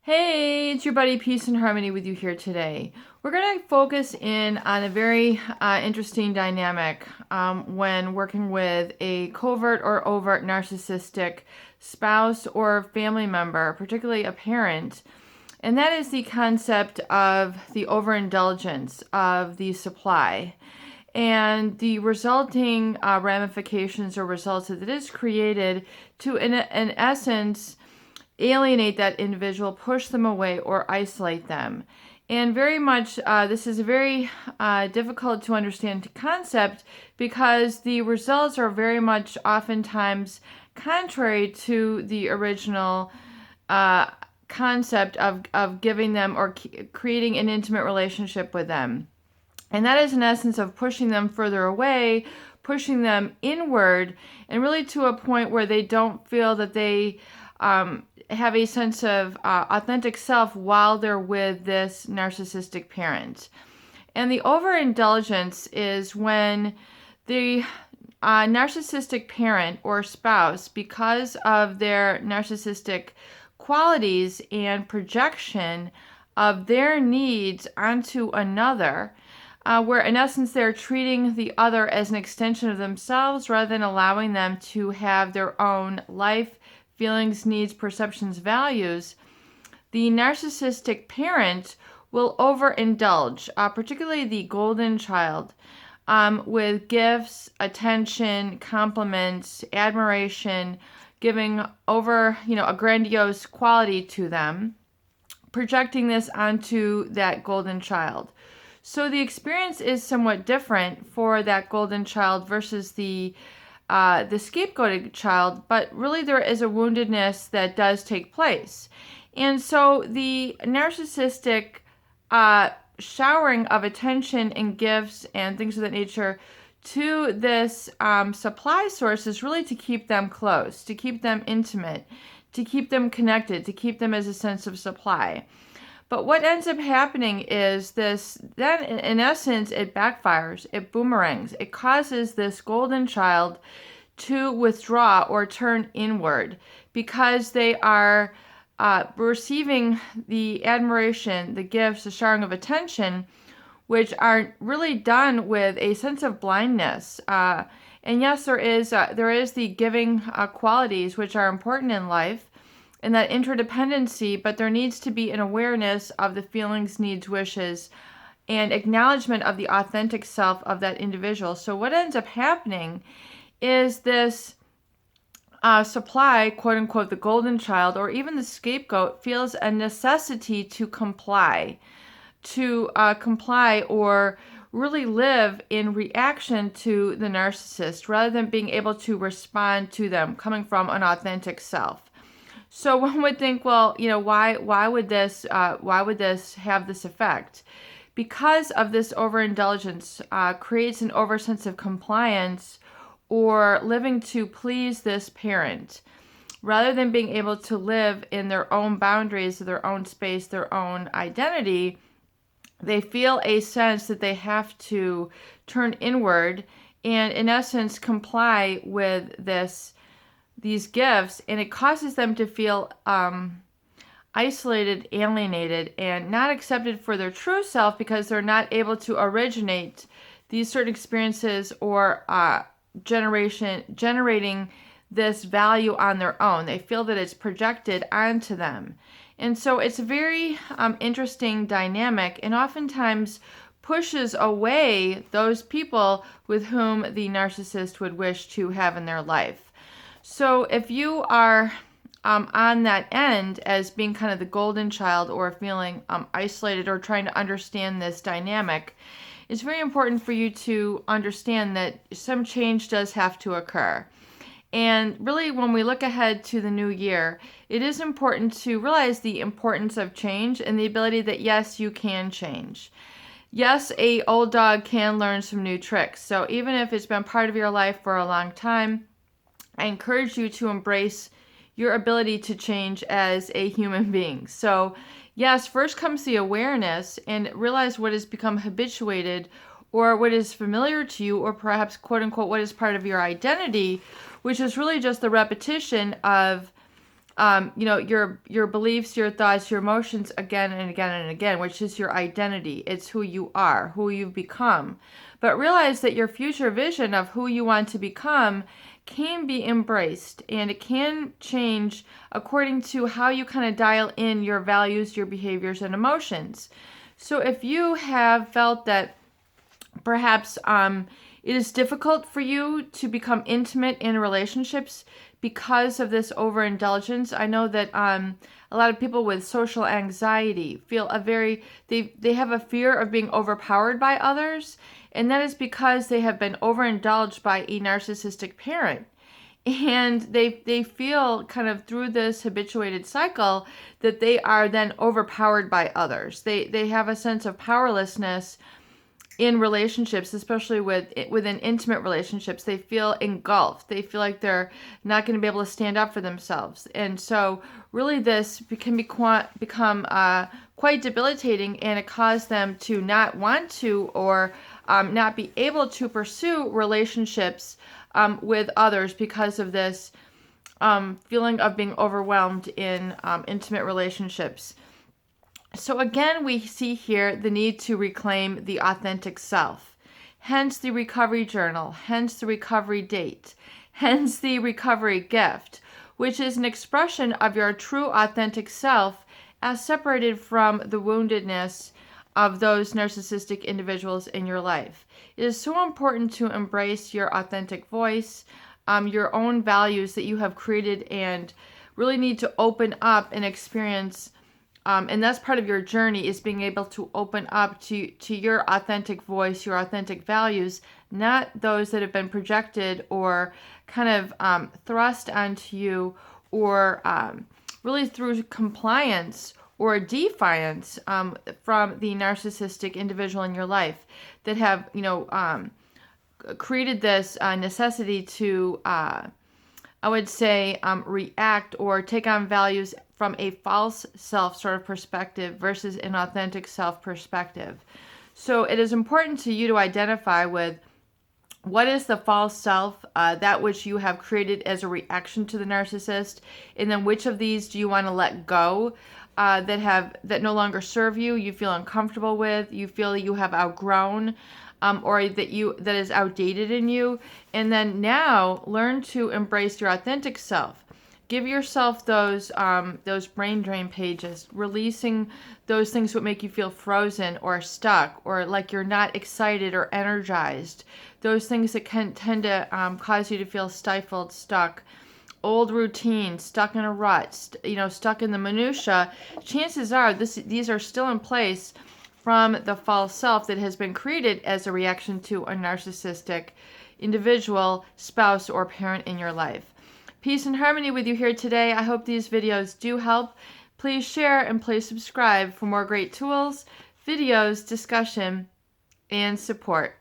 Hey, it's your buddy Peace and Harmony with you here today. We're going to focus in on a very interesting dynamic when working with a covert or overt narcissistic spouse or family member, particularly a parent. And that is the concept of the overindulgence of the supply and the resulting ramifications or results that it is created to, in essence, alienate that individual, push them away, or isolate them. And very much, this is a very difficult to understand concept because the results are very much oftentimes contrary to the original concept of giving them or creating an intimate relationship with them. And that is an essence of pushing them further away, pushing them inward, and really to a point where they don't feel that they have a sense of authentic self while they're with this narcissistic parent. And the overindulgence is when the narcissistic parent or spouse, because of their narcissistic qualities and projection of their needs onto another, where in essence they're treating the other as an extension of themselves rather than allowing them to have their own life, feelings, needs, perceptions, values, the narcissistic parent will overindulge, particularly the golden child, with gifts, attention, compliments, admiration, giving over, a grandiose quality to them, projecting this onto that golden child. So the experience is somewhat different for that golden child versus the scapegoated child, but really there is a woundedness that does take place. And so the narcissistic showering of attention and gifts and things of that nature to this supply source is really to keep them close, to keep them intimate, to keep them connected, to keep them as a sense of supply. But what ends up happening is this, then in essence, it backfires, it boomerangs, it causes this golden child to withdraw or turn inward because they are receiving the admiration, the gifts, the showering of attention, which are really done with a sense of blindness. And yes, there is the giving qualities which are important in life, and that interdependency, but there needs to be an awareness of the feelings, needs, wishes, and acknowledgement of the authentic self of that individual. So what ends up happening is this supply, quote unquote, the golden child, or even the scapegoat, feels a necessity to comply or really live in reaction to the narcissist rather than being able to respond to them coming from an authentic self. So one would think, well, why would this have this effect? Because of this overindulgence creates an oversense of compliance or living to please this parent, rather than being able to live in their own boundaries, their own space, their own identity. They feel a sense that they have to turn inward and, in essence, comply with these gifts, and it causes them to feel isolated, alienated, and not accepted for their true self because they're not able to originate these certain experiences or generating this value on their own. They feel that it's projected onto them. And so it's a very interesting dynamic, and oftentimes pushes away those people with whom the narcissist would wish to have in their life. So if you are on that end as being kind of the golden child or feeling isolated or trying to understand this dynamic, it's very important for you to understand that some change does have to occur. And really, when we look ahead to the new year, it is important to realize the importance of change and the ability that, yes, you can change. Yes, a old dog can learn some new tricks. So even if it's been part of your life for a long time, I encourage you to embrace your ability to change as a human being. So yes, first comes the awareness and realize what has become habituated or what is familiar to you, or perhaps, quote unquote, what is part of your identity, which is really just the repetition of your beliefs, your thoughts, your emotions again and again and again, which is your identity. It's who you are, who you've become. But realize that your future vision of who you want to become can be embraced, and it can change according to how you kind of dial in your values, your behaviors, and emotions. So if you have felt that perhaps it is difficult for you to become intimate in relationships because of this overindulgence. I know that a lot of people with social anxiety feel they have a fear of being overpowered by others, and that is because they have been overindulged by a narcissistic parent. And they feel kind of through this habituated cycle that they are then overpowered by others. They have a sense of powerlessness in relationships, especially within intimate relationships. They feel engulfed. They feel like they're not going to be able to stand up for themselves. And so really this can become quite debilitating, and it causes them to not want to or not be able to pursue relationships with others because of this feeling of being overwhelmed in intimate relationships. So again, we see here the need to reclaim the authentic self. Hence the recovery journal, hence the recovery date, hence the recovery gift, which is an expression of your true authentic self as separated from the woundedness of those narcissistic individuals in your life. It is so important to embrace your authentic voice, your own values that you have created, and really need to open up and experience. And that's part of your journey, is being able to open up to your authentic voice, your authentic values, not those that have been projected or kind of thrust onto you, or really through compliance or defiance from the narcissistic individual in your life that have, created this necessity to, I would say, react or take on values from a false self sort of perspective versus an authentic self perspective. So it is important to you to identify with what is the false self, that which you have created as a reaction to the narcissist, and then which of these do you want to let go, that no longer serve you, you feel uncomfortable with, you feel that you have outgrown, or that is outdated in you. And then now learn to embrace your authentic self. Give yourself those brain drain pages, releasing those things that make you feel frozen or stuck, or like you're not excited or energized. Those things that can tend to cause you to feel stifled, stuck. Old routines, stuck in a rut, stuck in the minutia. Chances are these are still in place from the false self that has been created as a reaction to a narcissistic individual, spouse, or parent in your life. Peace and harmony with you here today. I hope these videos do help. Please share and please subscribe for more great tools, videos, discussion, and support.